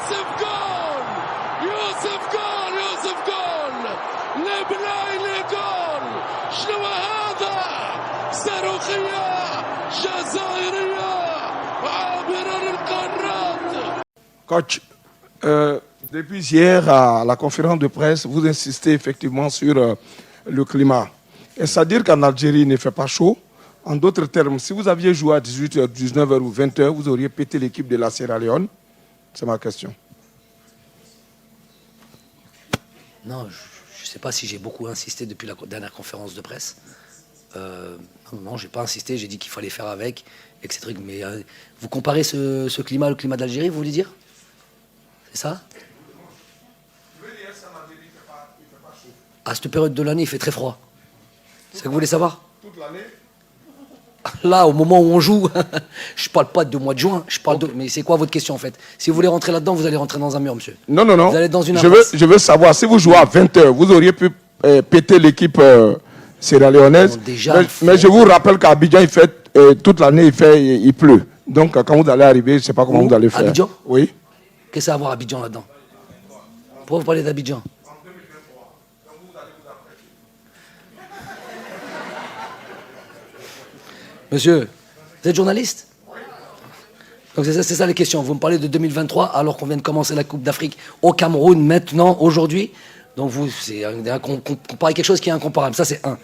يوسف جول يوسف جول يوسف جول لبنايلي جول شنو هذا صاروخية جزائرية عابرة للقارات. Coach, depuis hier à la conférence de presse, vous insistez effectivement sur le climat. Est-ce à dire qu'en Algérie il ne fait pas chaud? En d'autres termes, si vous aviez joué à 18h, 19h ou 20h, vous auriez pété l'équipe de la Sierra Leone? C'est ma question. Non, je ne sais pas si j'ai beaucoup insisté depuis la dernière conférence de presse. Non, je n'ai pas insisté, j'ai dit qu'il fallait faire avec, etc. Mais vous comparez ce climat au climat d'Algérie, vous voulez dire? C'est ça? À cette période de l'année, il fait très froid. C'est ce que vous voulez savoir? Toute l'année? Là, au moment où on joue, je ne parle pas de mois de juin, je parle de... Mais c'est quoi votre question en fait? Si vous voulez rentrer là-dedans, vous allez rentrer dans un mur, monsieur. Non, non, non. Vous allez dans une je veux savoir, si vous jouez à 20h, vous auriez pu péter l'équipe sierra-léonaise. Mais je vous rappelle qu'à Abidjan, il fait, toute l'année, il pleut. Donc, quand vous allez arriver, je ne sais pas comment vous allez faire. Abidjan? Oui. Qu'est-ce que ça a à voir Abidjan là-dedans? Pourquoi vous parlez d'Abidjan? Monsieur, vous êtes journaliste? Donc c'est ça les questions. Vous me parlez de 2023 alors qu'on vient de commencer la Coupe d'Afrique au Cameroun maintenant, aujourd'hui. Donc vous, c'est comparer quelque chose qui est incomparable. Ça c'est un.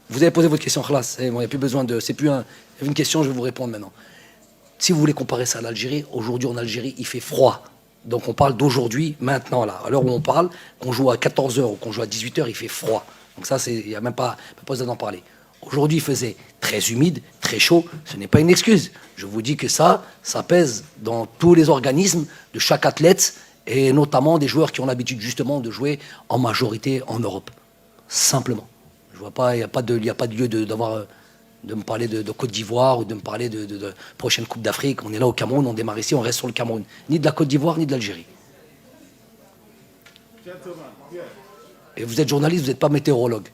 Vous avez posé votre question, Khlas. Il n'y a plus besoin de... C'est plus une question, je vais vous répondre maintenant. Si vous voulez comparer ça à l'Algérie, aujourd'hui en Algérie, il fait froid. Donc on parle d'aujourd'hui, maintenant, là. À l'heure où on parle, qu'on joue à 14h ou qu'on joue à 18h, il fait froid. Donc ça, il n'y a même pas besoin d'en parler. Aujourd'hui, il faisait très humide, très chaud. Ce n'est pas une excuse. Je vous dis que ça pèse dans tous les organismes de chaque athlète et notamment des joueurs qui ont l'habitude justement de jouer en majorité en Europe. Simplement. Je vois pas, il n'y a pas de lieu de me parler de Côte d'Ivoire ou de me parler de prochaine Coupe d'Afrique. On est là au Cameroun, on démarre ici, on reste sur le Cameroun. Ni de la Côte d'Ivoire, ni de l'Algérie. Et vous êtes journaliste, vous n'êtes pas météorologue.